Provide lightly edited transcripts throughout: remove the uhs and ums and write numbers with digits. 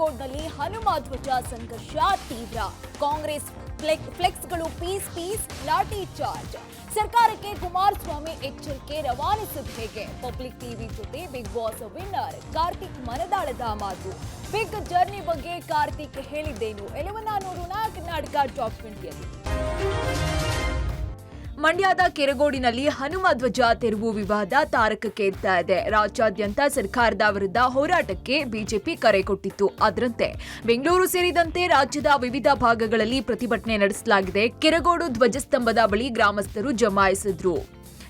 ಕೆರಗೋಡ್ನಲ್ಲಿ ಹನುಮ ಧ್ವಜ ಸಂಘರ್ಷ ತೀವ್ರ. ಕಾಂಗ್ರೆಸ್ ಫ್ಲೆಕ್ಸ್ಗಳು ಪೀಸ್ ಲಾಠಿ ಚಾರ್ಜ್. ಸರ್ಕಾರಕ್ಕೆ ಕುಮಾರಸ್ವಾಮಿ ಎಚ್ಚರಿಕೆ ರವಾನಿಸಿದ ಹೇಗೆ? ಪಬ್ಲಿಕ್ ಟಿವಿ ಜೊತೆ ಬಿಗ್ ಬಾಸ್ ವಿನ್ನರ್ ಕಾರ್ತಿಕ್ ಮನದಾಳದ ಮಾತು. ಬಿಗ್ ಜರ್ನಿ ಬಗ್ಗೆ ಕಾರ್ತಿಕ್ ಹೇಳಿದ್ದೇನು ಎಲ್ಲವನ್ನ ನೋಡೋಣ ಕರ್ನಾಟಕ ಟಾಪ್ 20ಯಲ್ಲಿ. ಮಂಡ್ಯದ ಕೆರಗೋಡಿನಲ್ಲಿ ಹನುಮ ಧ್ವಜ ತೆರವು ವಿವಾದ ತಾರಕಕ್ಕೇರ್ತಾ ಇದೆ. ರಾಜ್ಯಾದ್ಯಂತ ಸರ್ಕಾರದ ವಿರುದ್ಧ ಹೋರಾಟಕ್ಕೆ ಬಿಜೆಪಿ ಕರೆ ಕೊಟ್ಟಿತ್ತು. ಅದರಂತೆ ಬೆಂಗಳೂರು ಸೇರಿದಂತೆ ರಾಜ್ಯದ ವಿವಿಧ ಭಾಗಗಳಲ್ಲಿ ಪ್ರತಿಭಟನೆ ನಡೆಸಲಾಗಿದೆ. ಕೆರಗೋಡು ಧ್ವಜಸ್ತಂಭದ ಬಳಿ ಗ್ರಾಮಸ್ಥರು ಜಮಾಯಿಸಿದ್ರು.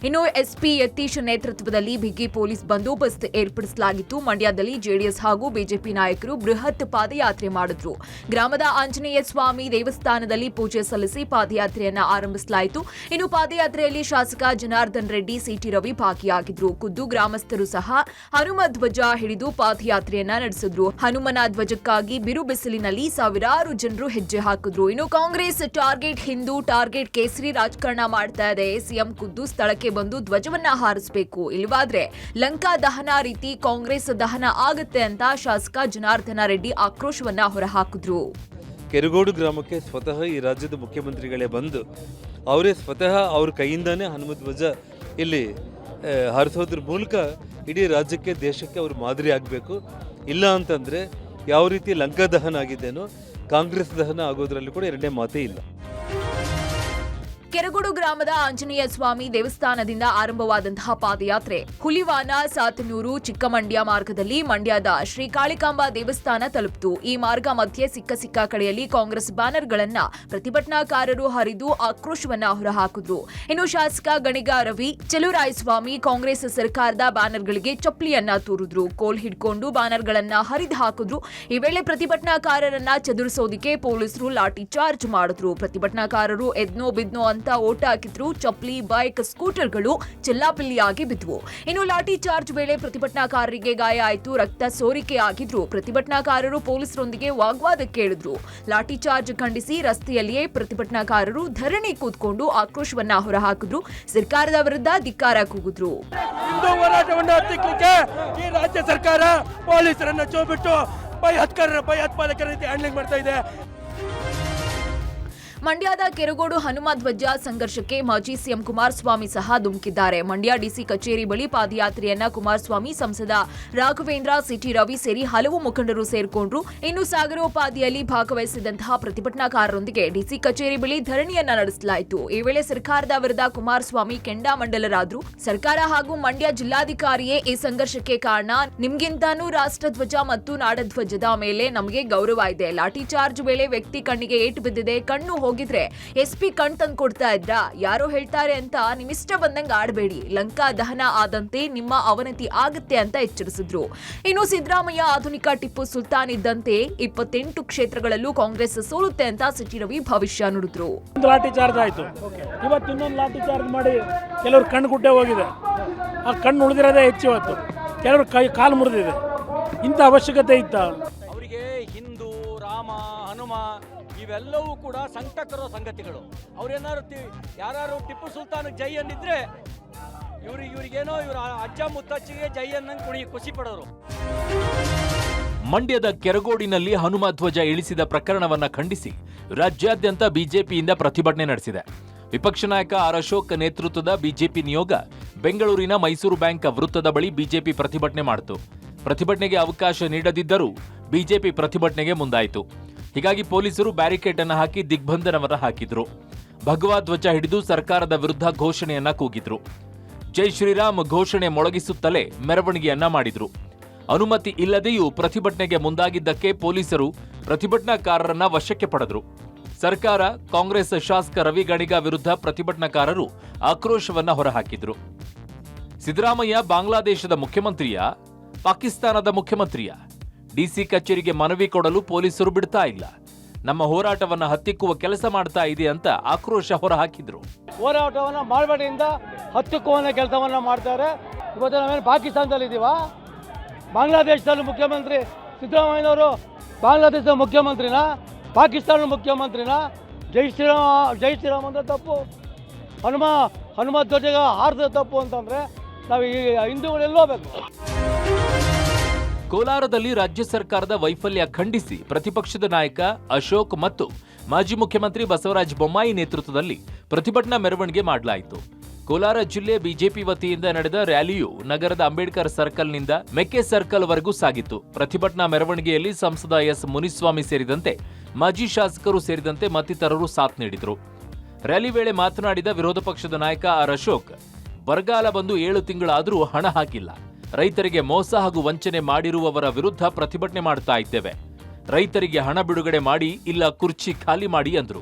ಇನ್ನು ಎಸ್ಪಿ ಯತೀಶ್ ನೇತೃತ್ವದಲ್ಲಿ ಬಿಗಿ ಪೊಲೀಸ್ ಬಂದೋಬಸ್ತ್ ಏರ್ಪಡಿಸಲಾಗಿತ್ತು. ಮಂಡ್ಯದಲ್ಲಿ ಜೆಡಿಎಸ್ ಹಾಗೂ ಬಿಜೆಪಿ ನಾಯಕರು ಬೃಹತ್ ಪಾದಯಾತ್ರೆ ಮಾಡಿದ್ರು. ಗ್ರಾಮದ ಆಂಜನೇಯ ಸ್ವಾಮಿ ದೇವಸ್ಥಾನದಲ್ಲಿ ಪೂಜೆ ಸಲ್ಲಿಸಿ ಪಾದಯಾತ್ರೆಯನ್ನ ಆರಂಭಿಸಲಾಯಿತು. ಇನ್ನು ಪಾದಯಾತ್ರೆಯಲ್ಲಿ ಶಾಸಕ ಜನಾರ್ದನ್ ರೆಡ್ಡಿ, ಸಿಟಿ ರವಿ ಭಾಗಿಯಾಗಿದ್ರು. ಖುದ್ದು ಗ್ರಾಮಸ್ಥರು ಸಹ ಹನುಮ ಧ್ವಜ ಹಿಡಿದು ಪಾದಯಾತ್ರೆಯನ್ನ ನಡೆಸಿದ್ರು. ಹನುಮನ ಧ್ವಜಕ್ಕಾಗಿ ಬಿರು ಬಿಸಿಲಿನಲ್ಲಿ ಸಾವಿರಾರು ಜನರು ಹೆಜ್ಜೆ ಹಾಕಿದ್ರು. ಇನ್ನು ಕಾಂಗ್ರೆಸ್ ಟಾರ್ಗೆಟ್ ಹಿಂದೂ, ಟಾರ್ಗೆಟ್ ಕೇಸರಿ ರಾಜಕಾರಣ ಮಾಡ್ತಾ ಇದೆ. ಸಿಎಂ ಖುದ್ದು ಸ್ಥಳಕ್ಕೆ ಬಂದು ಧ್ವಜವನ್ನ ಹಾರಿಸಬೇಕು, ಇಲ್ಲವಾದ್ರೆ ಲಂಕಾ ದಹನ ರೀತಿ ಕಾಂಗ್ರೆಸ್ ದಹನ ಆಗುತ್ತೆ ಅಂತ ಶಾಸಕ ಜನಾರ್ದನ ರೆಡ್ಡಿ ಆಕ್ರೋಶವನ್ನ ಹೊರಹಾಕಿದ್ರು. ಕೆರಗೋಡು ಗ್ರಾಮಕ್ಕೆ ಸ್ವತಃ ಈ ರಾಜ್ಯದ ಮುಖ್ಯಮಂತ್ರಿಗಳೇ ಬಂದು ಅವರೇ ಸ್ವತಃ ಅವ್ರ ಕೈಯಿಂದಾನೇ ಹನುಮ ಧ್ವಜ ಇಲ್ಲಿ ಹಾರಿಸೋದ್ರ ಮೂಲಕ ಇಡೀ ರಾಜ್ಯಕ್ಕೆ, ದೇಶಕ್ಕೆ ಅವರು ಮಾದರಿ ಆಗಬೇಕು. ಇಲ್ಲ ಅಂತಂದ್ರೆ ಯಾವ ರೀತಿ ಲಂಕಾ ದಹನ ಆಗಿದ್ದೇನೋ ಕಾಂಗ್ರೆಸ್ ದಹನ ಆಗೋದ್ರಲ್ಲಿ ಕೂಡ ಎರಡನೇ ಮಾತೇ ಇಲ್ಲ. ಕೆರಗೋಡು ಗ್ರಾಮದ ಆಂಜನೇಯ ಸ್ವಾಮಿ ದೇವಸ್ಥಾನದಿಂದ ಆರಂಭವಾದಂತಹ ಪಾದಯಾತ್ರೆ ಹುಲಿವಾನ, ಸಾತನೂರು, ಚಿಕ್ಕಮಂಡ್ಯ ಮಾರ್ಗದಲ್ಲಿ ಮಂಡ್ಯದ ಶ್ರೀ ಕಾಳಿಕಾಂಬಾ ದೇವಸ್ಥಾನ ತಲುಪಿತು. ಈ ಮಾರ್ಗ ಮಧ್ಯೆ ಸಿಕ್ಕ ಕಡೆಯಲ್ಲಿ ಕಾಂಗ್ರೆಸ್ ಬ್ಯಾನರ್ಗಳನ್ನ ಪ್ರತಿಭಟನಾಕಾರರು ಹರಿದು ಆಕ್ರೋಶವನ್ನ ಹೊರಹಾಕಿದ್ರು. ಇನ್ನು ಶಾಸಕ ಗಣಿಗ ರವಿ, ಚೆಲುವರಾಯಸ್ವಾಮಿ ಕಾಂಗ್ರೆಸ್ ಸರ್ಕಾರದ ಬ್ಯಾನರ್ಗಳಿಗೆ ಚಪ್ಪಲಿಯನ್ನ ತೂರಿದ್ರು. ಕೋಲ್ ಹಿಡ್ಕೊಂಡು ಬ್ಯಾನರ್ಗಳನ್ನ ಹರಿದು ಹಾಕಿದ್ರು. ಈ ವೇಳೆ ಪ್ರತಿಭಟನಾಕಾರರನ್ನ ಚದುರಿಸೋದಕ್ಕೆ ಪೊಲೀಸರು ಲಾಠಿ ಚಾರ್ಜ್ ಮಾಡಿದ್ರು. ಪ್ರತಿಭಟನಾಕಾರರು ಎದ್ನೋ ಬಿದ್ನೋ ಅಂತ ಓಟ ಹಾಕಿದ್ರು. ಚಪ್ಪಲಿ, ಬೈಕ್, ಸ್ಕೂಟರ್ಗಳು ಚೆಲ್ಲಾಪಿಲ್ಲಿಯಾಗಿ ಬಿದ್ವು. ಇನ್ನು ಲಾಠಿ ಚಾರ್ಜ್ ವೇಳೆ ಪ್ರತಿಭಟನಾಕಾರರಿಗೆ ಗಾಯ ಆಯಿತು, ರಕ್ತ ಸೋರಿಕೆ ಆಗಿದ್ರು. ಪ್ರತಿಭಟನಾಕಾರರು ಪೊಲೀಸರೊಂದಿಗೆ ವಾಗ್ವಾದಕ್ಕೆ ಇಳಿದ್ರು. ಲಾಠಿ ಚಾರ್ಜ್ ಖಂಡಿಸಿ ರಸ್ತೆಯಲ್ಲಿಯೇ ಪ್ರತಿಭಟನಾಕಾರರು ಧರಣಿ ಕೂತ್ಕೊಂಡು ಆಕ್ರೋಶವನ್ನ ಹೊರಹಾಕಿದ್ರು. ಸರ್ಕಾರದ ವಿರುದ್ಧ ಧಿಕ್ಕಾರ ಕೂಗಿದ್ರು. ಹಿಂದೂ ಹೋರಾಟವನ್ನು ಹತ್ತಿಕ್ಕಲಿಕ್ಕೆ ಈ ರಾಜ್ಯ ಸರ್ಕಾರ ಪೊಲೀಸರನ್ನ ಚೋಬಿಟ್ಟು ಭಯೋತ್ಪಾದಕರ ರೀತಿ ಹ್ಯಾಂಡ್ಲಿಂಗ್ ಮಾಡ್ತಾ ಇದೆ. ಮಂಡ್ಯದ ಕೆರಗೋಡು ಹನುಮ ಧ್ವಜ ಸಂಘರ್ಷಕ್ಕೆ ಮಾಜಿ ಸಿಎಂ ಕುಮಾರಸ್ವಾಮಿ ಸಹ ಧುಮುಕಿದ್ದಾರೆ. ಮಂಡ್ಯ ಡಿಸಿ ಕಚೇರಿ ಬಳಿ ಪಾದಯಾತ್ರೆಯನ್ನ ಕುಮಾರಸ್ವಾಮಿ, ಸಂಸದ ರಾಘವೇಂದ್ರ, ಸಿಟಿ ರವಿ ಸೇರಿ ಹಲವು ಮುಖಂಡರು ಸೇರ್ಕೊಂಡ್ರು. ಇನ್ನು ಸಾಗರೋಪಾದಿಯಲ್ಲಿ ಭಾಗವಹಿಸಿದಂತಹ ಪ್ರತಿಭಟನಾಕಾರರೊಂದಿಗೆ ಡಿಸಿ ಕಚೇರಿ ಬಳಿ ಧರಣಿಯನ್ನ ನಡೆಸಲಾಯಿತು. ಈ ವೇಳೆ ಸರ್ಕಾರದ ವಿರುದ್ಧ ಕುಮಾರಸ್ವಾಮಿ ಕೆಂಡಾಮಂಡಲರಾದ್ರು. ಸರ್ಕಾರ ಹಾಗೂ ಮಂಡ್ಯ ಜಿಲ್ಲಾಧಿಕಾರಿಯೇ ಈ ಸಂಘರ್ಷಕ್ಕೆ ಕಾರಣ. ನಿಮ್ಗಿಂತಾನೂ ರಾಷ್ಟ್ರಧ್ವಜ ಮತ್ತು ನಾಡಧ್ವಜದ ಮೇಲೆ ನಮಗೆ ಗೌರವ ಇದೆ. ಲಾಠಿ ಚಾರ್ಜ್ ವೇಳೆ ವ್ಯಕ್ತಿ ಕಣ್ಣಿಗೆ ಏಟು ಬಿದ್ದಿದೆ. ಕಣ್ಣು ಹೋಗಿದ್ರೆ ಎಸ್ಪಿ ಕಣ್ ತಂದು ಕೊಡ್ತಾ ಇದ್ರ? ಯಾರೋ ಹೇಳ್ತಾರೆ ಅಂತ ನಿಮ್ಮಿಷ್ಟ ಬಂದಂಗೆ ಆಡಬೇಡಿ. ಲಂಕಾ ದಹನ ಆದಂತೆ ನಿಮ್ಮ ಅವನತಿ ಆಗುತ್ತೆ ಅಂತ ಎಚ್ಚರಿಸಿದ್ರು. ಇನ್ನು ಸಿದ್ದರಾಮಯ್ಯ ಆಧುನಿಕ ಟಿಪ್ಪು ಸುಲ್ತಾನ್ ಇದ್ದಂತೆ 28 ಕ್ಷೇತ್ರಗಳಲ್ಲೂ ಕಾಂಗ್ರೆಸ್ ಸೋಲುತ್ತೆ ಅಂತ ಸಿಟಿ ರವಿ ಭವಿಷ್ಯ ನುಡಿದ್ರು. ಲಾಠಿ ಚಾರ್ಜ್ ಆಯ್ತು, ಇವತ್ತು ಇನ್ನೊಂದು ಲಾಠಿ ಚಾರ್ಜ್ ಮಾಡಿ ಕೆಲವರು ಕಣ್ಣು ಗುಡ್ಡೆ ಹೋಗಿದೆ. ಆ ಕಣ್ಣು ಉಳಿದಿರೋದೇ ಹೆಚ್ಚು. ಇವತ್ತು ಕೆಲವರು ಕಾಲು ಮುರಿದಿದೆ. ಇಂಥ ಅವಶ್ಯಕತೆ ಇತ್ತ? ಅವರಿಗೆ ಹಿಂದೂ, ರಾಮ, ಹನುಮ ಇವೆಲ್ಲವೂ ಕೂಡ ಸಂಕಟಕರ ಸಂಗತಿಗಳು. ಅವ್ರೇನಾದ್ರು ಯಾರು ಟಿಪ್ಪು ಸುಲ್ತಾನ್ ಜೈ ಅನ್ನಿದ್ರೆ ಇವ್ರಿಗೇನೋ ಇವ್ರ ಅಜ್ಜ ಮುತ್ತಚ್ಚಿಗೆ ಜೈ ಅನ್ನಂಗೆ ಖುಷಿ ಪಡೋರು. ಮಂಡ್ಯದ ಕೆರಗೋಡಿನಲ್ಲಿ ಹನುಮ ಧ್ವಜ ಇಳಿಸಿದ ಪ್ರಕರಣವನ್ನ ಖಂಡಿಸಿ ರಾಜ್ಯಾದ್ಯಂತ ಬಿಜೆಪಿಯಿಂದ ಪ್ರತಿಭಟನೆ ನಡೆಸಿದೆ. ವಿಪಕ್ಷ ನಾಯಕ ಆರ್ ಅಶೋಕ್ ನೇತೃತ್ವದ ಬಿಜೆಪಿ ನಿಯೋಗ ಬೆಂಗಳೂರಿನ ಮೈಸೂರು ಬ್ಯಾಂಕ್ ವೃತ್ತದ ಬಳಿ ಬಿಜೆಪಿ ಪ್ರತಿಭಟನೆ ಮಾಡಿತು. ಪ್ರತಿಭಟನೆಗೆ ಅವಕಾಶ ನೀಡದಿದ್ದರೂ ಬಿಜೆಪಿ ಪ್ರತಿಭಟನೆಗೆ ಮುಂದಾಯಿತು. ಹೀಗಾಗಿ ಪೊಲೀಸರು ಬ್ಯಾರಿಕೇಡ್ ಅನ್ನು ಹಾಕಿ ದಿಗ್ಬಂಧನವನ್ನ ಹಾಕಿದ್ರು. ಭಗವಾ ಧ್ವಜ ಹಿಡಿದು ಸರ್ಕಾರದ ವಿರುದ್ಧ ಘೋಷಣೆಯನ್ನ ಕೂಗಿದ್ರು. ಜೈ ಶ್ರೀರಾಮ್ ಘೋಷಣೆ ಮೊಳಗಿಸುತ್ತಲೇ ಮೆರವಣಿಗೆಯನ್ನ ಮಾಡಿದ್ರು. ಅನುಮತಿ ಇಲ್ಲದೆಯೂ ಪ್ರತಿಭಟನೆಗೆ ಮುಂದಾಗಿದ್ದಕ್ಕೆ ಪೊಲೀಸರು ಪ್ರತಿಭಟನಾಕಾರರನ್ನ ವಶಕ್ಕೆ ಪಡೆದ್ರು. ಸರ್ಕಾರ, ಕಾಂಗ್ರೆಸ್ ಶಾಸಕ ರವಿ ಗಣಿಗ ವಿರುದ್ಧ ಪ್ರತಿಭಟನಾಕಾರರು ಆಕ್ರೋಶವನ್ನ ಹೊರಹಾಕಿದ್ರು. ಸಿದ್ದರಾಮಯ್ಯ ಬಾಂಗ್ಲಾದೇಶದ ಮುಖ್ಯಮಂತ್ರಿಯ, ಪಾಕಿಸ್ತಾನದ ಮುಖ್ಯಮಂತ್ರಿಯ? ಡಿಸಿ ಕಚೇರಿಗೆ ಮನವಿ ಕೊಡಲು ಪೊಲೀಸರು ಬಿಡ್ತಾ ಇಲ್ಲ. ನಮ್ಮ ಹೋರಾಟವನ್ನ ಹತ್ತಿಕ್ಕುವ ಕೆಲಸ ಮಾಡ್ತಾ ಇದೆ ಅಂತ ಆಕ್ರೋಶ ಹೊರಹಾಕಿದ್ರು. ಹೋರಾಟವನ್ನ ಮಾಡಬೇಡಿಂದ ಹತ್ತಿಕ್ಕುವ ಕೆಲಸವನ್ನ ಮಾಡ್ತಾರೆ. ಇವತ್ತು ನಾವೇನು ಪಾಕಿಸ್ತಾನದಲ್ಲಿ ಇದೀವ? ಬಾಂಗ್ಲಾದೇಶದಲ್ಲಿ ಮುಖ್ಯಮಂತ್ರಿ ಸಿದ್ದರಾಮಯ್ಯನವರು ಬಾಂಗ್ಲಾದೇಶದ ಮುಖ್ಯಮಂತ್ರಿನ, ಪಾಕಿಸ್ತಾನದ ಮುಖ್ಯಮಂತ್ರಿನ? ಜೈ ಶ್ರೀರಾಮ್ ಅಂದ್ರೆ ತಪ್ಪು, ಹನುಮ ಧ್ವಜ ಹಾರಿದ ತಪ್ಪು ಅಂತಂದ್ರೆ ನಾವು ಈ ಹಿಂದೂಗಳೆಲ್ಲೋಗ್ಬೇಕು. ಕೋಲಾರದಲ್ಲಿ ರಾಜ್ಯ ಸರ್ಕಾರದ ವೈಫಲ್ಯ ಖಂಡಿಸಿ ಪ್ರತಿಪಕ್ಷದ ನಾಯಕ ಅಶೋಕ್ ಮತ್ತು ಮಾಜಿ ಮುಖ್ಯಮಂತ್ರಿ ಬಸವರಾಜ ಬೊಮ್ಮಾಯಿ ನೇತೃತ್ವದಲ್ಲಿ ಪ್ರತಿಭಟನಾ ಮೆರವಣಿಗೆ ಮಾಡಲಾಯಿತು. ಕೋಲಾರ ಜಿಲ್ಲೆ ಬಿಜೆಪಿ ವತಿಯಿಂದ ನಡೆದ ರ್ಯಾಲಿಯು ನಗರದ ಅಂಬೇಡ್ಕರ್ ಸರ್ಕಲ್ನಿಂದ ಮೆಕ್ಕೆ ಸರ್ಕಲ್ವರೆಗೂ ಸಾಗಿತ್ತು. ಪ್ರತಿಭಟನಾ ಮೆರವಣಿಗೆಯಲ್ಲಿ ಸಂಸದ ಎಸ್ ಮುನಿಸ್ವಾಮಿ ಸೇರಿದಂತೆ ಮಾಜಿ ಶಾಸಕರು ಸೇರಿದಂತೆ ಮತ್ತಿತರರು ಸಾಥ್ ನೀಡಿದರು. ರ್ಯಾಲಿ ವೇಳೆ ಮಾತನಾಡಿದ ವಿರೋಧ ಪಕ್ಷದ ನಾಯಕ ಆರ್ ಅಶೋಕ್, ಬರಗಾಲ ಬಂದು 7 ತಿಂಗಳಾದರೂ ಹಣ ಹಾಕಿಲ್ಲ. ರೈತರಿಗೆ ಮೋಸ ಹಾಗೂ ವಂಚನೆ ಮಾಡಿರುವವರ ವಿರುದ್ಧ ಪ್ರತಿಭಟನೆ ಮಾಡ್ತಾ ಇದ್ದೇವೆ. ರೈತರಿಗೆ ಹಣ ಬಿಡುಗಡೆ ಮಾಡಿ ಇಲ್ಲ ಕುರ್ಚಿ ಖಾಲಿ ಮಾಡಿ ಅಂದ್ರು.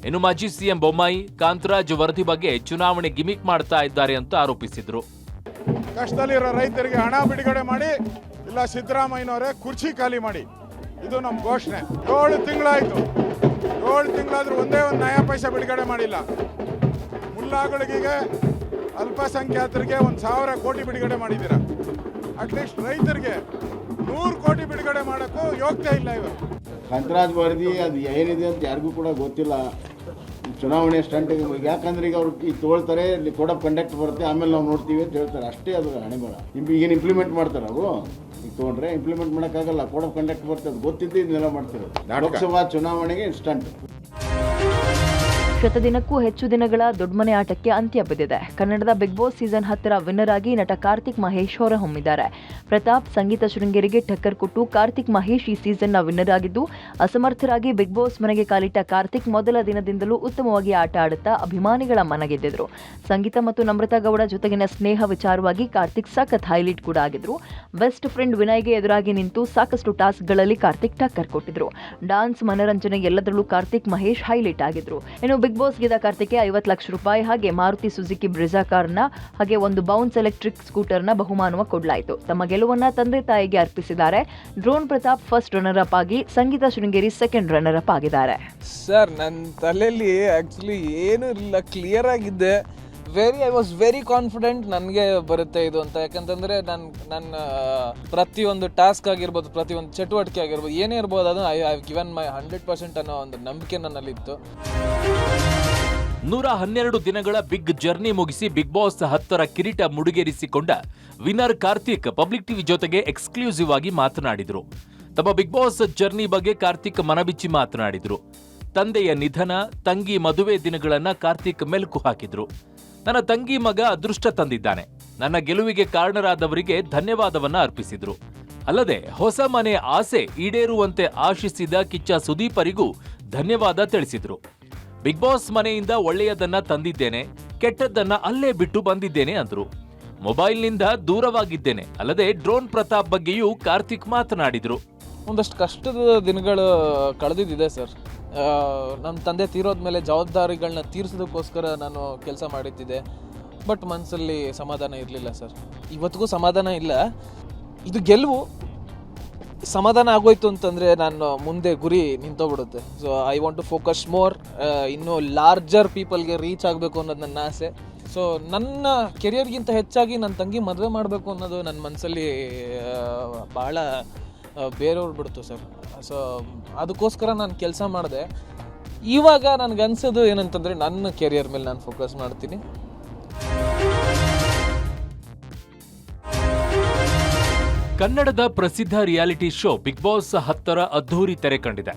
ಇನ್ನು ಮಾಜಿ ಸಿಎಂ ಬೊಮ್ಮಾಯಿ ಕಾಂತರಾಜ್ ವರದಿ ಬಗ್ಗೆ ಚುನಾವಣೆ ಗಿಮಿಕ್ ಮಾಡ್ತಾ ಇದ್ದಾರೆ ಅಂತ ಆರೋಪಿಸಿದ್ರು. ಕಷ್ಟದಲ್ಲಿರೋ ರೈತರಿಗೆ ಹಣ ಬಿಡುಗಡೆ ಮಾಡಿ ಇಲ್ಲ ಸಿದ್ದರಾಮಯ್ಯನವರೇ ಕುರ್ಚಿ ಖಾಲಿ ಮಾಡಿ, ಇದು ನಮ್ಮ ಘೋಷಣೆ. 7 ತಿಂಗಳಾಯ್ತು, 7 ತಿಂಗಳಾದ್ರೂ ಒಂದೇ ಒಂದು ನಯಾ ಪೈಸೆ ಬಿಡುಗಡೆ ಮಾಡಿಲ್ಲ. ಮುಲ್ಲಾಗಳಿಗೆ ಅಲ್ಪಸಂಖ್ಯಾತರಿಗೆ 1,000 ಕೋಟಿ ಬಿಡುಗಡೆ ಮಾಡಿದ್ದೀರಾ. ಅಟ್ಲೀಸ್ಟ್ ರೈತರಿಗೆ 100 ಕೋಟಿ ಬಿಡುಗಡೆ ಮಾಡೋಕ್ಕೂ ಯೋಗ್ಯತೆ ಇಲ್ಲ. ಇವರು ಕಾಂತರಾಜ್ ವರದಿ ಅದು ಏನಿದೆ ಅಂತ ಯಾರಿಗೂ ಕೂಡ ಗೊತ್ತಿಲ್ಲ. ಚುನಾವಣೆ ಸ್ಟಂಟ್, ಯಾಕಂದ್ರೆ ಈಗ ಅವ್ರು ಈಗ ತೊಗೊಳ್ತಾರೆ, ಇಲ್ಲಿ ಕೋಡ್ ಆಫ್ ಕಂಡಕ್ಟ್ ಬರುತ್ತೆ, ಆಮೇಲೆ ನಾವು ನೋಡ್ತೀವಿ ಅಂತ ಹೇಳ್ತಾರೆ. ಅಷ್ಟೇ ಅದು ಹಣೆ ಬರ. ಈಗೇನು ಇಂಪ್ಲಿಮೆಂಟ್ ಮಾಡ್ತಾರೆ ಅವರು, ಈಗ ತೊಗೊಂಡ್ರೆ ಇಂಪ್ಲಿಮೆಂಟ್ ಮಾಡೋಕ್ಕಾಗಲ್ಲ. ಕೋಡ್ ಆಫ್ ಕಂಡಕ್ಟ್ ಬರುತ್ತೆ, ಅದು ಗೊತ್ತಿದ್ದು ಇದನ್ನೆಲ್ಲ ಮಾಡ್ತಾರೆ. ಲೋಕಸಭಾ ಚುನಾವಣೆಗೆ ಸ್ಟಂಟ್. ಶತದಿನಕ್ಕೂ ಹೆಚ್ಚು ದಿನಗಳ ದೊಡ್ಡಮನೆ ಆಟಕ್ಕೆ ಅಂತ್ಯ ಬಿದ್ದಿದೆ. ಕನ್ನಡದ ಬಿಗ್ ಬಾಸ್ ಸೀಸನ್ 10ರ ವಿನ್ನರ್ ಆಗಿ ನಟ ಕಾರ್ತಿಕ್ ಮಹೇಶ್ ಹೊರಹೊಮ್ಮಿದ್ದಾರೆ. ಪ್ರತಾಪ್ ಸಂಗೀತ ಶೃಂಗೇರಿಗೆ ಟಕ್ಕರ್ ಕೊಟ್ಟು ಕಾರ್ತಿಕ್ ಮಹೇಶ್ ಈ ಸೀಸನ್ನ ವಿನ್ನರ್ ಆಗಿದ್ದು, ಅಸಮರ್ಥರಾಗಿ ಬಿಗ್ ಬಾಸ್ ಮನೆಗೆ ಕಾಲಿಟ್ಟ ಕಾರ್ತಿಕ್ ಮೊದಲ ದಿನದಿಂದಲೂ ಉತ್ತಮವಾಗಿ ಆಟ ಆಡುತ್ತಾ ಅಭಿಮಾನಿಗಳ ಮನ ಗೆದ್ದಿದ್ರು. ಸಂಗೀತ ಮತ್ತು ನಮ್ರತಾ ಗೌಡ ಜೊತೆಗಿನ ಸ್ನೇಹ ವಿಚಾರವಾಗಿ ಕಾರ್ತಿಕ್ ಸಖತ್ ಹೈಲೈಟ್ ಕೂಡ ಆಗಿದ್ರು. ಬೆಸ್ಟ್ ಫ್ರೆಂಡ್ ವಿನಯ್ಗೆ ಎದುರಾಗಿ ನಿಂತು ಸಾಕಷ್ಟು ಟಾಸ್ಕ್ಗಳಲ್ಲಿ ಕಾರ್ತಿಕ್ ಟಕ್ಕರ್ ಕೊಟ್ಟಿದ್ರು. ಡಾನ್ಸ್, ಮನರಂಜನೆ ಎಲ್ಲದರಲ್ಲೂ ಕಾರ್ತಿಕ್ ಮಹೇಶ್ ಹೈಲೈಟ್ ಆಗಿದ್ರು. ಇನ್ನು ಬಿಗ್ ಬಾಸ್ ಗೆದ್ದ ಕಾರ್ತಿಕ್ಗೆ 50 ಲಕ್ಷ ರೂಪಾಯಿ ಹಾಗೆ ಮಾರುತಿ ಸುಜುಕಿ ಬ್ರಿಜಾ ಕಾರ್ನ ಹಾಗೆ ಒಂದು ಬೌನ್ಸ್ ಎಲೆಕ್ಟ್ರಿಕ್ ಸ್ಕೂಟರ್ನ ಬಹುಮಾನವ ಕೊಡಲಾಯಿತು. ತಮ್ಮ ಗೆಲುವನ್ನ ತಂದೆ ತಾಯಿಗೆ ಅರ್ಪಿಸಿದ್ದಾರೆ. Drone Pratap first runner up ಆಗಿ, Sangeetha Sringeri second runner up ಆಗಿದ್ದಾರೆ. ಸರ್, ನನ್ನ ತಲೆಯಲ್ಲಿ ಆ್ಯಕ್ಚುಲಿ ಏನೂ ಇಲ್ಲ, ಕ್ಲಿಯರ್ ಆಗಿದ್ದೆ. ಐ ವಾಸ್ ವೆರಿ ಕಾನ್ಫಿಡೆಂಟ್ ನನಗೆ ಬರುತ್ತೆ ಇದು ಅಂತ. ಯಾಕಂತಂದರೆ ನನ್ನ ಪ್ರತಿಯೊಂದು ಟಾಸ್ಕ್ ಆಗಿರ್ಬೋದು, ಪ್ರತಿಯೊಂದು ಚಟುವಟಿಕೆ ಆಗಿರ್ಬೋದು, ಏನೇ ಇರ್ಬೋದು, ಅದು ಐ ಹ್ಯಾವ್ ಗಿವನ್ ಮೈ 100% ಅನ್ನೋ ಒಂದು ನಂಬಿಕೆ ನನ್ನಲ್ಲಿತ್ತು. 112 ದಿನಗಳ ಬಿಗ್ ಜರ್ನಿ ಮುಗಿಸಿ ಬಿಗ್ ಬಾಸ್ 10ರ ಕಿರೀಟ ಮುಡಿಗೇರಿಸಿಕೊಂಡ ವಿನ್ನರ್ ಕಾರ್ತಿಕ್ ಪಬ್ಲಿಕ್ ಟಿವಿ ಜೊತೆಗೆ ಎಕ್ಸ್ಕ್ಲೂಸಿವ್ ಆಗಿ ಮಾತನಾಡಿದ್ರು. ತಮ್ಮ ಬಿಗ್ ಬಾಸ್ ಜರ್ನಿ ಬಗ್ಗೆ ಕಾರ್ತಿಕ್ ಮನಬಿಚ್ಚಿ ಮಾತನಾಡಿದ್ರು. ತಂದೆಯ ನಿಧನ, ತಂಗಿ ಮದುವೆ ದಿನಗಳನ್ನ ಕಾರ್ತಿಕ್ ಮೆಲುಕು ಹಾಕಿದ್ರು. ನನ್ನ ತಂಗಿ ಮಗ ಅದೃಷ್ಟ ತಂದಿದ್ದಾನೆ. ನನ್ನ ಗೆಲುವಿಗೆ ಕಾರಣರಾದವರಿಗೆ ಧನ್ಯವಾದವನ್ನ ಅರ್ಪಿಸಿದ್ರು. ಅಲ್ಲದೆ ಹೊಸ ಮನೆ ಆಸೆ ಈಡೇರುವಂತೆ ಆಶಿಸಿದ ಕಿಚ್ಚ ಸುದೀಪರಿಗೂ ಧನ್ಯವಾದ ತಿಳಿಸಿದ್ರು. ಬಿಗ್ ಬಾಸ್ ಮನೆಯಿಂದ ಒಳ್ಳೆಯದನ್ನ ತಂದಿದ್ದೇನೆ, ಕೆಟ್ಟದ್ದನ್ನ ಅಲ್ಲೇ ಬಿಟ್ಟು ಬಂದಿದ್ದೇನೆ ಅಂದ್ರು. ಮೊಬೈಲ್ನಿಂದ ದೂರವಾಗಿದ್ದೇನೆ. ಅಲ್ಲದೆ ಡ್ರೋನ್ ಪ್ರತಾಪ್ ಬಗ್ಗೆಯೂ ಕಾರ್ತಿಕ್ ಮಾತನಾಡಿದ್ರು. ಒಂದಷ್ಟು ಕಷ್ಟದ ದಿನಗಳು ಕಳೆದಿದ್ದಿದೆ ಸರ್. ನಮ್ಮ ತಂದೆ ತೀರೋದ್ಮೇಲೆ ಜವಾಬ್ದಾರಿಗಳನ್ನ ತೀರಿಸೋದಕ್ಕೋಸ್ಕರ ನಾನು ಕೆಲಸ ಮಾಡುತ್ತಿದ್ದೆ. ಬಟ್ ಮನಸ್ಸಲ್ಲಿ ಸಮಾಧಾನ ಇರಲಿಲ್ಲ ಸರ್. ಇವತ್ತಿಗೂ ಸಮಾಧಾನ ಇಲ್ಲ. ಇದು ಗೆಲುವು. ಸಮಾಧಾನ ಆಗೋಯ್ತು ಅಂತಂದರೆ ನಾನು ಮುಂದೆ ಗುರಿ ನಿಂತೋಗ್ಬಿಡುತ್ತೆ. So I want to focus more, ಇನ್ನೂ ಲಾರ್ಜರ್ ಪೀಪಲ್ಗೆ ರೀಚ್ ಆಗಬೇಕು ಅನ್ನೋದು ನನ್ನ ಆಸೆ. ಸೊ ನನ್ನ ಕೆರಿಯರ್ಗಿಂತ ಹೆಚ್ಚಾಗಿ ನನ್ನ ತಂಗಿ ಮದುವೆ ಮಾಡಬೇಕು ಅನ್ನೋದು ನನ್ನ ಮನಸ್ಸಲ್ಲಿ ಭಾಳ ಬೇರೆಯವ್ರು ಬಿಡ್ತು ಸರ್. ಸೊ ಅದಕ್ಕೋಸ್ಕರ ನಾನು ಕೆಲಸ ಮಾಡಿದೆ. ಇವಾಗ ನನಗನ್ಸೋದು ಏನಂತಂದರೆ ನನ್ನ ಕೆರಿಯರ್ ಮೇಲೆ ನಾನು ಫೋಕಸ್ ಮಾಡ್ತೀನಿ. ಕನ್ನಡದ ಪ್ರಸಿದ್ಧ ರಿಯಾಲಿಟಿ ಶೋ ಬಿಗ್ ಬಾಸ್ 10ರ ಅದ್ಧೂರಿ ತೆರೆ ಕಂಡಿದೆ.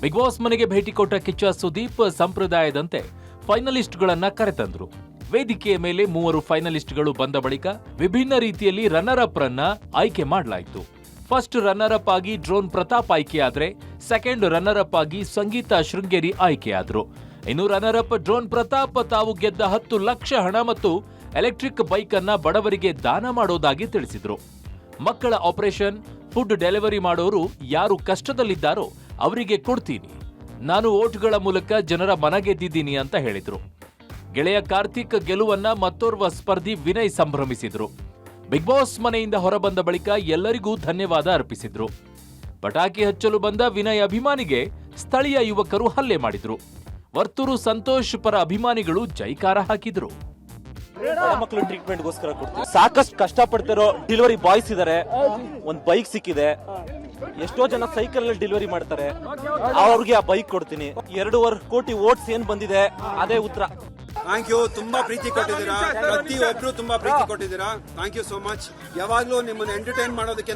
ಬಿಗ್ ಬಾಸ್ ಮನೆಗೆ ಭೇಟಿ ಕೊಟ್ಟ ಕಿಚ್ಚ ಸುದೀಪ್ ಸಂಪ್ರದಾಯದಂತೆ ಫೈನಲಿಸ್ಟ್ಗಳನ್ನ ಕರೆತಂದ್ರು. ವೇದಿಕೆಯ ಮೇಲೆ 3 ಫೈನಲಿಸ್ಟ್ಗಳು ಬಂದ ಬಳಿಕ ವಿಭಿನ್ನ ರೀತಿಯಲ್ಲಿ ರನ್ನರ್ ಅಪ್ ರನ್ನ ಆಯ್ಕೆ ಮಾಡಲಾಯಿತು. ಫಸ್ಟ್ ರನ್ನರ್ ಅಪ್ ಆಗಿ ಡ್ರೋನ್ ಪ್ರತಾಪ್ ಆಯ್ಕೆಯಾದ್ರೆ, ಸೆಕೆಂಡ್ ರನ್ನರ್ ಅಪ್ ಆಗಿ ಸಂಗೀತ ಶೃಂಗೇರಿ ಆಯ್ಕೆಯಾದ್ರು. ಇನ್ನು ರನ್ನರ್ ಅಪ್ ಡ್ರೋನ್ ಪ್ರತಾಪ್ ತಾವು ಗೆದ್ದ 10 ಲಕ್ಷ ಹಣ ಮತ್ತು ಎಲೆಕ್ಟ್ರಿಕ್ ಬೈಕ್ ಅನ್ನ ಬಡವರಿಗೆ ದಾನ ಮಾಡೋದಾಗಿ ತಿಳಿಸಿದ್ರು. ಮಕ್ಕಳ ಆಪರೇಷನ್, ಫುಡ್ ಡೆಲಿವರಿ ಮಾಡೋರು ಯಾರು ಕಷ್ಟದಲ್ಲಿದ್ದಾರೋ ಅವರಿಗೆ ಕೊಡ್ತೀನಿ, ನಾನು ಓಟ್ಗಳ ಮೂಲಕ ಜನರ ಮನ ಗೆದ್ದಿದ್ದೀನಿ ಅಂತ ಹೇಳಿದ್ರು. ಗೆಳೆಯ ಕಾರ್ತಿಕ್ ಗೆಲುವನ್ನ ಮತ್ತೋರ್ವ ಸ್ಪರ್ಧಿ ವಿನಯ್ ಸಂಭ್ರಮಿಸಿದ್ರು. ಬಿಗ್ ಬಾಸ್ ಮನೆಯಿಂದ ಹೊರಬಂದ ಬಳಿಕ ಎಲ್ಲರಿಗೂ ಧನ್ಯವಾದ ಅರ್ಪಿಸಿದ್ರು. ಪಟಾಕಿ ಹಚ್ಚಲು ಬಂದ ವಿನಯ್ ಅಭಿಮಾನಿಗೆ ಸ್ಥಳೀಯ ಯುವಕರು ಹಲ್ಲೆ ಮಾಡಿದ್ರು. ವರ್ತೂರು ಸಂತೋಷ್ ಪರ ಅಭಿಮಾನಿಗಳು ಜೈಕಾರ ಹಾಕಿದ್ರು. ಮಕ್ಕಳು ಟ್ರೀಟ್ಮೆಂಟ್ಗೋಸ್ಕರ ಕೊಡ್ತೀವಿ. ಸಾಕಷ್ಟು ಕಷ್ಟಪಡ್ತಿರೋ ಡೆಲಿವರಿ ಬಾಯ್ಸ್ ಇದಾರೆ. ಒಂದ್ ಬೈಕ್ ಸಿಕ್ಕಿದೆ. ಎಷ್ಟೋ ಜನ ಸೈಕಲ್ ಅಲ್ಲಿ ಡೆಲಿವರಿ ಮಾಡ್ತಾರೆ. ಅವ್ರಿಗೆ ಆ ಬೈಕ್ ಕೊಡ್ತೀನಿ. 2.5 ಕೋಟಿ ವೋಟ್ಸ್ ಏನ್ ಬಂದಿದೆ ಅದೇ ಉತ್ತರ. Thank you. ತುಂಬಾ ಪ್ರೀತಿ ಕೊಟ್ಟಿದ್ದೀರಾ, ಪ್ರತಿಯೊಬ್ರು ತುಂಬಾ ಪ್ರೀತಿ ಕೊಟ್ಟಿದ್ದೀರಾ. Thank you so much. ಯಾವಾಗ್ಲೂ ನಿಮ್ಮನ್ನ ಎಂಟರ್ಟೈನ್ ಮಾಡೋದಕ್ಕೆ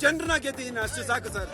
ಜನರನ್ನ ಗೆದ್ದಿದ್ದೀನಿ, ಅಷ್ಟು ಸಾಕು ಸರ್.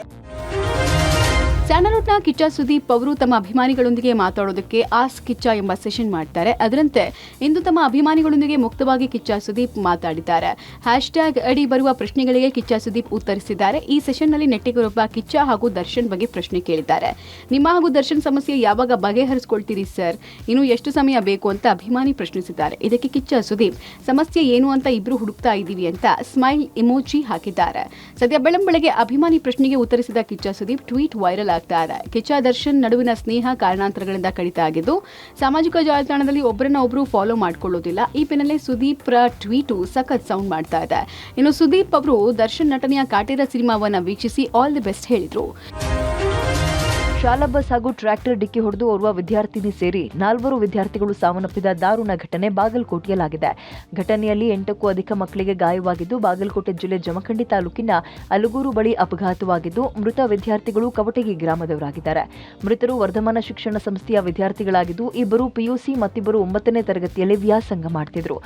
ಸ್ಯಾಂಡಲ್ವುಡ್ನ ಕಿಚ್ಚ ಸುದೀಪ್ ಅವರು ತಮ್ಮ ಅಭಿಮಾನಿಗಳೊಂದಿಗೆ ಮಾತಾಡೋದಕ್ಕೆ ಆಸ್ಕ್ ಕಿಚ್ಚ ಎಂಬ ಸೆಷನ್ ಮಾಡ್ತಾರೆ. ಅದರಂತೆ ಇಂದು ತಮ್ಮ ಅಭಿಮಾನಿಗಳೊಂದಿಗೆ ಮುಕ್ತವಾಗಿ ಕಿಚ್ಚ ಸುದೀಪ್ ಮಾತಾಡಿದ್ದಾರೆ. ಹ್ಯಾಶ್ಟ್ಯಾಗ್ ಅಡಿ ಬರುವ ಪ್ರಶ್ನೆಗಳಿಗೆ ಕಿಚ್ಚ ಸುದೀಪ್ ಉತ್ತರಿಸಿದ್ದಾರೆ. ಈ ಸೆಷನ್ನಲ್ಲಿ ನೆಟ್ಟಿಗರೊಬ್ಬ ಕಿಚ್ಚ ಹಾಗೂ ದರ್ಶನ್ ಬಗ್ಗೆ ಪ್ರಶ್ನೆ ಕೇಳಿದ್ದಾರೆ. ನಿಮ್ಮ ಹಾಗೂ ದರ್ಶನ್ ಸಮಸ್ಯೆ ಯಾವಾಗ ಬಗೆಹರಿಸಿಕೊಳ್ತೀರಿ ಸರ್? ಇನ್ನು ಎಷ್ಟು ಸಮಯ ಬೇಕು ಅಂತ ಅಭಿಮಾನಿ ಪ್ರಶ್ನಿಸಿದ್ದಾರೆ. ಇದಕ್ಕೆ ಕಿಚ್ಚ ಸುದೀಪ್ ಸಮಸ್ಯೆ ಏನು ಅಂತ ಇಬ್ರು ಹುಡುಕ್ತಾ ಇದ್ದೀವಿ ಅಂತ ಸ್ಮೈಲ್ ಇಮೋಜಿ ಹಾಕಿದ್ದಾರೆ. ಸದ್ಯ ಬೆಳಂಬೆಳಗ್ಗೆ ಅಭಿಮಾನಿ ಪ್ರಶ್ನೆಗೆ ಉತ್ತರಿಸಿದ ಕಿಚ್ಚ ಸುದೀಪ್ ಟ್ವೀಟ್ ವೈರಲ್ ಆಗ್ತಾ ಇದೆ. ಕಿಚ್ಚ ದರ್ಶನ್ ನಡುವಿನ ಸ್ನೇಹ ಕಾರಣಾಂತರಗಳಿಂದ ಕಡಿತ ಆಗಿದ್ದು ಸಾಮಾಜಿಕ ಜಾಲತಾಣದಲ್ಲಿ ಒಬ್ಬರನ್ನ ಒಬ್ರು ಫಾಲೋ ಮಾಡ್ಕೊಳ್ಳೋದಿಲ್ಲ. ಈ ಬೆನ್ನಲ್ಲೇ ಸುದೀಪ್ ರ ಟ್ವೀಟು ಸಖತ್ ಸೌಂಡ್ ಮಾಡ್ತಾ ಇದೆ. ಇನ್ನು ಸುದೀಪ್ ಅವರು ದರ್ಶನ್ ನಟನೆಯ ಕಾಟೇರ ಸಿನಿಮಾವನ್ನ ವೀಕ್ಷಿಸಿ ಆಲ್ ದಿ ಬೆಸ್ಟ್ ಹೇಳಿದ್ರು. ಶಾಲಾ ಬಸ್ ಹಾಗೂ ಟ್ರ್ಯಾಕ್ಟರ್ ಡಿಕ್ಕಿ ಹೊಡೆದು ಓರ್ವ ವಿದ್ಯಾರ್ಥಿನಿ ಸೇರಿ 4 ವಿದ್ಯಾರ್ಥಿಗಳು ಸಾವನ್ನಪ್ಪಿದ ದಾರುಣ ಘಟನೆ ಬಾಗಲಕೋಟೆಯಲ್ಲಾಗಿದೆ. ಘಟನೆಯಲ್ಲಿ 8ಕ್ಕೂ ಅಧಿಕ ಮಕ್ಕಳಿಗೆ ಗಾಯವಾಗಿದ್ದು ಬಾಗಲಕೋಟೆ ಜಿಲ್ಲೆ ಜಮಖಂಡಿ ತಾಲೂಕಿನ ಅಲಗೂರು ಬಳಿ ಅಪಘಾತವಾಗಿದ್ದು ಮೃತ ವಿದ್ಯಾರ್ಥಿಗಳು ಕವಟಗಿ ಗ್ರಾಮದವರಾಗಿದ್ದಾರೆ. ಮೃತರು ವರ್ಧಮಾನ ಶಿಕ್ಷಣ ಸಂಸ್ಥೆಯ ವಿದ್ಯಾರ್ಥಿಗಳಾಗಿದ್ದು ಇಬ್ಬರು ಪಿಯುಸಿ ಮತ್ತಿಬ್ಬರು 9ನೇ ತರಗತಿಯಲ್ಲಿ ವ್ಯಾಸಂಗ ಮಾಡ್ತಿದ್ರು.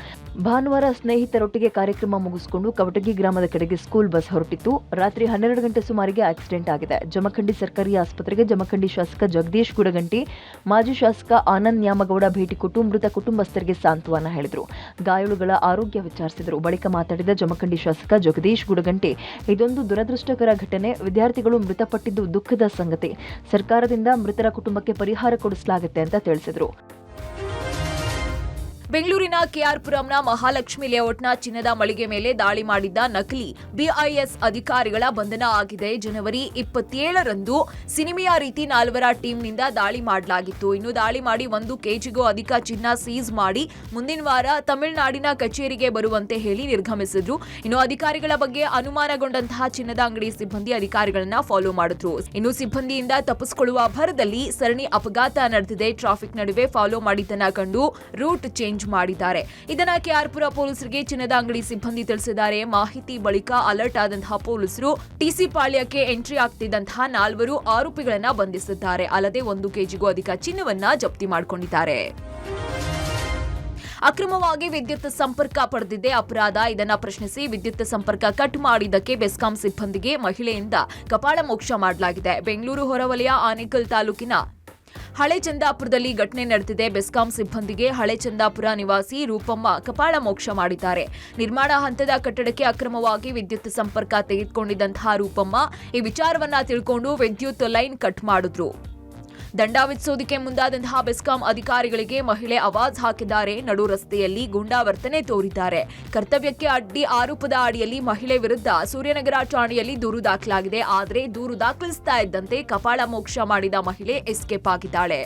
ಭಾನುವಾರ ಸ್ನೇಹಿತರೊಟ್ಟಿಗೆ ಕಾರ್ಯಕ್ರಮ ಮುಗಿಸಿಕೊಂಡು ಕವಟಗಿ ಗ್ರಾಮದ ಕಡೆಗೆ ಸ್ಕೂಲ್ ಬಸ್ ಹೊರಟಿತ್ತು. ರಾತ್ರಿ 12 ಗಂಟೆ ಸುಮಾರಿಗೆ ಆಕ್ಸಿಡೆಂಟ್ ಆಗಿದೆ. ಜಮಖಂಡಿ ಸರ್ಕಾರಿ ಆಸ್ಪತ್ರೆಗೆ ಜಮಖಂಡಿ ಶಾಸಕ ಜಗದೀಶ್ ಗುಡಗಂಟಿ, ಮಾಜಿ ಶಾಸಕ ಆನಂದ್ ನ್ಯಾಮಗೌಡ ಭೇಟಿ ಕೊಟ್ಟು ಮೃತ ಕುಟುಂಬಸ್ಥರಿಗೆ ಸಾಂತ್ವನ ಹೇಳಿದರು. ಗಾಯಾಳುಗಳ ಆರೋಗ್ಯ ವಿಚಾರಿಸಿದರು. ಬಳಿಕ ಮಾತನಾಡಿದ ಜಮಖಂಡಿ ಶಾಸಕ ಜಗದೀಶ್ ಗುಡಗಂಟಿ, ಇದೊಂದು ದುರದೃಷ್ಟಕರ ಘಟನೆ. ವಿದ್ಯಾರ್ಥಿಗಳು ಮೃತಪಟ್ಟಿದ್ದು ದುಃಖದ ಸಂಗತಿ. ಸರ್ಕಾರದಿಂದ ಮೃತರ ಕುಟುಂಬಕ್ಕೆ ಪರಿಹಾರ ಕೊಡಿಸಲಾಗುತ್ತೆ ಅಂತ ತಿಳಿಸಿದರು. ಬೆಂಗಳೂರಿನ ಕೆಆರ್ಪುರಂನ ಮಹಾಲಕ್ಷ್ಮಿ ಲೇಔಟ್ನ ಚಿನ್ನದ ಮಳಿಗೆ ಮೇಲೆ ದಾಳಿ ಮಾಡಿದ್ದ ನಕಲಿ ಬಿಐಎಸ್ ಅಧಿಕಾರಿಗಳ ಬಂಧನ ಆಗಿದೆ. ಜನವರಿ 27ರಂದು ಸಿನಿಮೆಯ ರೀತಿ 4ರ ಟೀಮ್ನಿಂದ ದಾಳಿ ಮಾಡಲಾಗಿತ್ತು. ಇನ್ನು ದಾಳಿ ಮಾಡಿ 1 ಕೆಜಿಗೂ ಅಧಿಕ ಚಿನ್ನ ಸೀಸ್ ಮಾಡಿ ಮುಂದಿನ ವಾರ ತಮಿಳುನಾಡಿನ ಕಚೇರಿಗೆ ಬರುವಂತೆ ಹೇಳಿ ನಿರ್ಗಮಿಸಿದ್ರು. ಇನ್ನು ಅಧಿಕಾರಿಗಳ ಬಗ್ಗೆ ಅನುಮಾನಗೊಂಡಂತಹ ಚಿನ್ನದ ಅಂಗಡಿ ಸಿಬ್ಬಂದಿ ಅಧಿಕಾರಿಗಳನ್ನ ಫಾಲೋ ಮಾಡಿದ್ರು. ಇನ್ನು ಸಿಬ್ಬಂದಿಯಿಂದ ತಪ್ಪಿಸಿಕೊಳ್ಳುವ ಭರದಲ್ಲಿ ಸರಣಿ ಅಪಘಾತ ನಡೆದಿದೆ. ಟ್ರಾಫಿಕ್ ನಡುವೆ ಫಾಲೋ ಮಾಡಿದ್ದನ್ನ ಕಂಡು ರೂಟ್ ಚೇಂಜ್ ಮಾಡಿದ್ದಾರೆ. ಇದನ್ನ ಕೆಆರ್ಪುರ ಪೊಲೀಸರಿಗೆ ಚಿನ್ನದ ಅಂಗಡಿ ಸಿಬ್ಬಂದಿ ತಿಳಿಸಿದ್ದಾರೆ. ಮಾಹಿತಿ ಬಳಿಕ ಅಲರ್ಟ್ ಆದಂತಹ ಪೊಲೀಸರು ಟಿಸಿ ಪಾಳ್ಯಕ್ಕೆ ಎಂಟ್ರಿ ಆಗ್ತಿದ್ದಂತಹ 4 ಆರೋಪಿಗಳನ್ನ ಬಂಧಿಸಿದ್ದಾರೆ. ಅಲ್ಲದೆ 1 ಕೆಜಿಗೂ ಅಧಿಕ ಚಿನ್ನವನ್ನ ಜಪ್ತಿ ಮಾಡಿಕೊಂಡಿದ್ದಾರೆ. ಅಕ್ರಮವಾಗಿ ವಿದ್ಯುತ್ ಸಂಪರ್ಕ ಪಡೆದಿದ್ದೇ ಅಪರಾಧ. ಇದನ್ನ ಪ್ರಶ್ನಿಸಿ ವಿದ್ಯುತ್ ಸಂಪರ್ಕ ಕಟ್ ಮಾಡಿದ್ದಕ್ಕೆ ಬೆಸ್ಕಾಂ ಸಿಬ್ಬಂದಿಗೆ ಮಹಿಳೆಯಿಂದ ಕಪಾಳ ಮೋಕ್ಷ ಮಾಡಲಾಗಿದೆ. ಬೆಂಗಳೂರು ಹೊರವಲಯ ಆನೇಕಲ್ ತಾಲೂಕಿನ ಹಳೆ ಚಂದಾಪುರದಲ್ಲಿ ಘಟನೆ ನಡೆದಿದೆ. ಬೆಸ್ಕಾಂ ಸಿಬ್ಬಂದಿಗೆ ಹಳೆ ಚಂದಾಪುರ ನಿವಾಸಿ ರೂಪಮ್ಮ ಕಪಾಳ ಮೋಕ್ಷ ಮಾಡಿದ್ದಾರೆ. ನಿರ್ಮಾಣ ಹಂತದ ಕಟ್ಟಡಕ್ಕೆ ಅಕ್ರಮವಾಗಿ ವಿದ್ಯುತ್ ಸಂಪರ್ಕ ತೆಗೆದುಕೊಂಡಿದ್ದಂತಹ ರೂಪಮ್ಮ ಈ ವಿಚಾರವನ್ನ ತಿಳ್ಕೊಂಡು ವಿದ್ಯುತ್ ಲೈನ್ ಕಟ್ ಮಾಡಿದ್ರು. ದಂಡ ವಿಧಿಸೋದಕ್ಕೆ ಮುಂದಾದಂತಹ ಬೆಸ್ಕಾಂ ಅಧಿಕಾರಿಗಳಿಗೆ ಮಹಿಳೆ ಆವಾಜ್ ಹಾಕಿದ್ದಾರೆ. ನಡು ರಸ್ತೆಯಲ್ಲಿ ಗೂಂಡಾವರ್ತನೆ ತೋರಿದ್ದಾರೆ. ಕರ್ತವ್ಯಕ್ಕೆ ಅಡ್ಡಿ ಆರೋಪದ ಅಡಿಯಲ್ಲಿ ಮಹಿಳೆ ವಿರುದ್ಧ ಸೂರ್ಯನಗರ ಠಾಣೆಯಲ್ಲಿ ದೂರು ದಾಖಲಾಗಿದೆ. ಆದರೆ ದೂರು ದಾಖಲಿಸ್ತಾ ಇದ್ದಂತೆ ಕಪಾಳ ಮೋಕ್ಷ ಮಾಡಿದ ಮಹಿಳೆ ಎಸ್ಕೇಪ್ ಆಗಿದ್ದಾಳೆ.